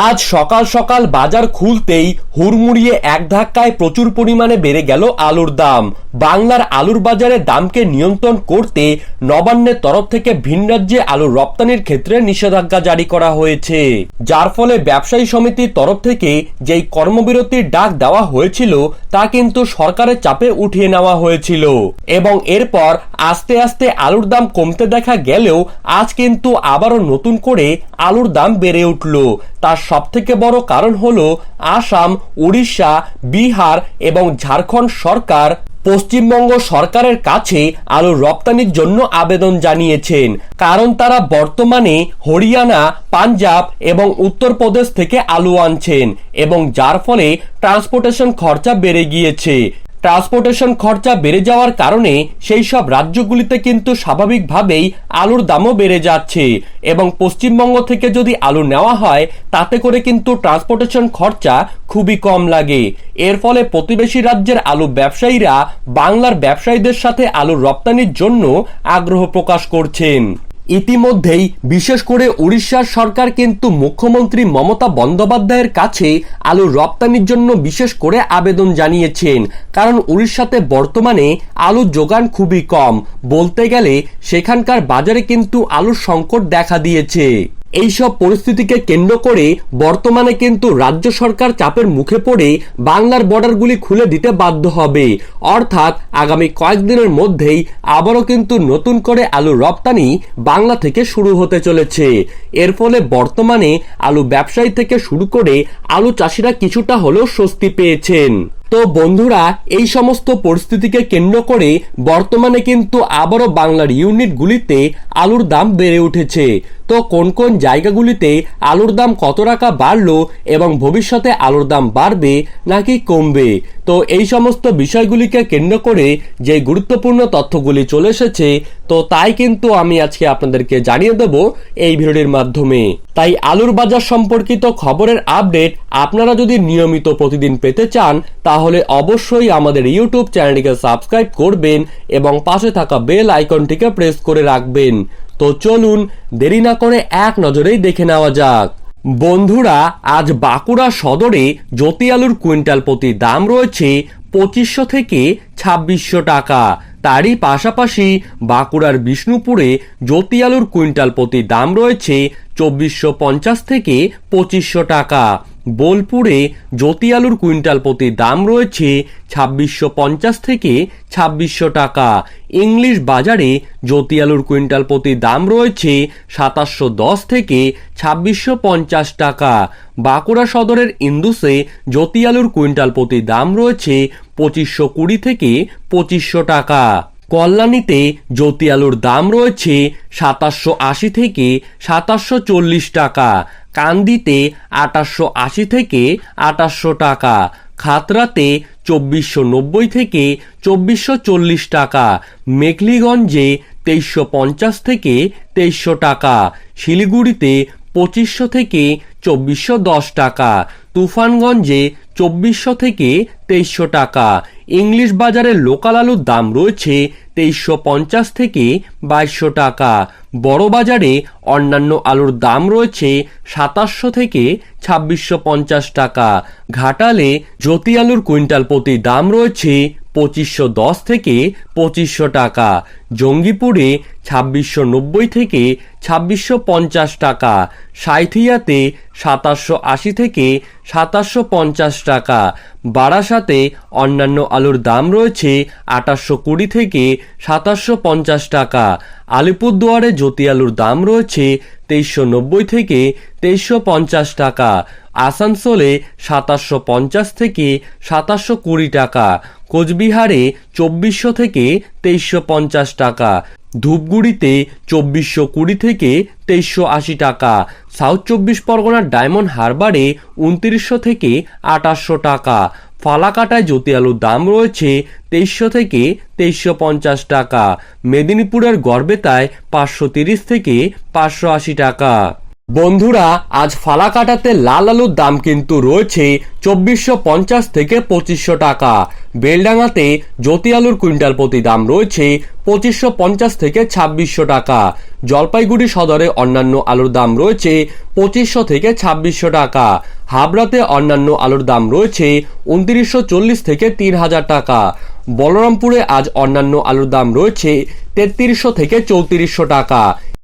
আজ সকাল সকাল বাজার খুলতেই হুড়মুড়িয়ে এক ধাক্কায় প্রচুর পরিমাণে বেড়ে গেল আলুর দাম। বাংলার আলুর বাজারের দামকে নিয়ন্ত্রণ করতে নবান্নের তরফ থেকে ভিন রাজ্যে আলুর রপ্তানির ক্ষেত্রে নিষেধাজ্ঞা জারি করা হয়েছে, যার ফলে ব্যবসায়ী সমিতির তরফ থেকে যেই কর্মবিরতির ডাক দেওয়া হয়েছিল তা কিন্তু সরকারের চাপে উঠিয়ে নেওয়া হয়েছিল এবং এরপর আস্তে আস্তে আলুর দাম কমতে দেখা গেলেও আজ কিন্তু আবারও নতুন করে আলুর দাম বেড়ে উঠল। তার সবথেকে বড় কারণ হলো আসাম, উড়িষ্যা, বিহার এবং ঝাড়খণ্ড সরকার পশ্চিমবঙ্গ সরকারের কাছে আলু রপ্তানির জন্য আবেদন জানিয়েছেন, কারণ তারা বর্তমানে হরিয়ানা, পাঞ্জাব এবং উত্তরপ্রদেশ থেকে আলু আনছেন এবং যার ফলে ট্রান্সপোর্টেশন খরচা বেড়ে গিয়েছে। ট্রান্সপোর্টেশন খরচা বেড়ে যাওয়ার কারণে সেই সব রাজ্যগুলিতে কিন্তু স্বাভাবিকভাবেই আলুর দামও বেড়ে যাচ্ছে এবং পশ্চিমবঙ্গ থেকে যদি আলু নেওয়া হয় তাতে করে কিন্তু ট্রান্সপোর্টেশন খরচা খুবই কম লাগে। এর ফলে প্রতিবেশী রাজ্যের আলু ব্যবসায়ীরা বাংলার ব্যবসায়ীদের সাথে আলু রপ্তানির জন্য আগ্রহ প্রকাশ করছেন। ইতিমধ্যেই বিশেষ করে উড়িষ্যার সরকার কিন্তু মুখ্যমন্ত্রী মমতা বন্দ্যোপাধ্যায়ের কাছে আলু রপ্তানির জন্য বিশেষ করে আবেদন জানিয়েছেন, কারণ উড়িষ্যাতে বর্তমানে আলুর যোগান খুবই কম, বলতে গেলে সেখানকার বাজারে কিন্তু আলুর সংকট দেখা দিয়েছে। এইসব পরিস্থিতিকে কেন্দ্র করে বর্তমানে কিন্তু রাজ্য সরকার চাপের মুখে পড়ে বাংলার বর্ডারগুলি খুলে দিতে বাধ্য হবে, অর্থাৎ আগামী কয়েকদিনের মধ্যেই আবারও কিন্তু নতুন করে আলু রপ্তানি বাংলা থেকে শুরু হতে চলেছে। এর ফলে বর্তমানে আলু ব্যবসায়ী থেকে শুরু করে আলু চাষিরা কিছুটা হলেও স্বস্তি পেয়েছেন। তো বন্ধুরা, এই সমস্ত পরিস্থিতিকে কেন্দ্র করে বর্তমানে কিন্তু আবারও বাংলার ইউনিটগুলিতে আলুর দাম বেড়ে উঠেছে। তো কোন কোন জায়গাগুলিতে আলুর দাম কত টাকা বাড়লো এবং ভবিষ্যতে আলুর দাম বাড়বে নাকি কমবে, তো এই সমস্ত বিষয়গুলিকে কেন্দ্র করে যে গুরুত্বপূর্ণ তথ্যগুলি চলে এসেছে তো তাই কিন্তু আমি আজকে আপনাদেরকে জানিয়ে দেব এই ভিডিওর মাধ্যমে। তাই আলুর বাজার সম্পর্কিত খবরের আপডেট আপনারা যদি নিয়মিত প্রতিদিন পেতে চান তাহলে অবশ্যই আমাদের ইউটিউব চ্যানেলটিকে সাবস্ক্রাইব করবেন এবং পাশে থাকা বেল আইকনটিকে প্রেস করে রাখবেন। তো চলুন দেরি না করে এক নজরেই দেখে নেওয়া যাক। বন্ধুরা, আজ বাঁকুড়া সদরে জ্যোতি আলুর কুইন্টাল প্রতি দাম রয়েছে 2500 থেকে 2600 টাকা। তারই পাশাপাশি বাঁকুড়ার বিষ্ণুপুরে জ্যোতি আলুর কুইন্টাল প্রতি দাম রয়েছে 2450 থেকে 2500 টাকা। বোলপুরে জ্যোতি আলুর কুইন্টাল প্রতি দাম রয়েছে 2650 থেকে 2600 টাকা। ইংলিশ বাজারে জ্যোতি আলুর কুইন্টাল প্রতি দাম রয়েছে 2710 থেকে 2650 টাকা। বাঁকুড়া সদরের ইন্দুসে জ্যোতি আলুর কুইন্টাল প্রতি দাম রয়েছে 2520 থেকে 2500 টাকা। কল্যাণীতে জ্যোতি আলুর দাম রয়েছে 2780 থেকে 2740 টাকা। কান্দিতে 2880 থেকে 2800 টাকা। খাতড়াতে 2490 থেকে 2440 টাকা। মেখলিগঞ্জে 2350 থেকে 2300 টাকা। শিলিগুড়িতে 2500 থেকে 2410 টাকা। তুফানগঞ্জে 2400 থেকে 2300 টাকা। ইংলিশ বাজারে লোকাল আলুর দাম রয়েছে 2350 থেকে 2200 টাকা। বড় বাজারে অন্যান্য আলুর দাম রয়েছে 2700 থেকে 2650 টাকা। ঘাটালে জ্যোতি আলুর কুইন্টাল প্রতি দাম রয়েছে 2510 থেকে 2500 টাকা। জঙ্গিপুরে 2690 থেকে 2650 টাকা। সাঁইথিয়াতে 2780 থেকে 2750 টাকা। বারাসাতে অন্যান্য আলুর দাম রয়েছে 2820 থেকে 2750 টাকা। আলিপুরদুয়ারে জ্যোতি আলুর দাম রয়েছে 2390 থেকে 2350 টাকা। আসানসোলে 2750 থেকে 2720 টাকা। কোচবিহারে 2400 থেকে 2350 টাকা। ধূপগুড়িতে 2420 থেকে 2380 টাকা। সাউথ 24 পরগনার ডায়মন্ড হারবারে 2900 থেকে 2800 টাকা। ফালাকাটায় জ্যোতি আলুর দাম রয়েছে 2300 থেকে 2350 টাকা। মেদিনীপুরের গড়বেতায় 530 থেকে 580 টাকা। বন্ধুরা, আজ ফালাকাটাতে লাল আলুর দাম কিন্তু রয়েছে 2450 থেকে 2500 টাকা। বেলডাঙ্গাতে জ্যোতি আলুর কুইন্টাল প্রতি দাম রয়েছে 2550 থেকে 2600 টাকা। জলপাইগুড়ি সদরে অন্যান্য আলুর দাম রয়েছে 2500 থেকে 2600 টাকা। হাবড়াতে অন্যান্য আলুর দাম রয়েছে 2940 থেকে 3000 টাকা। বলরামপুরে আজ অন্যান্য আলুর দাম রয়েছে 3300 থেকে 3400 টাকা।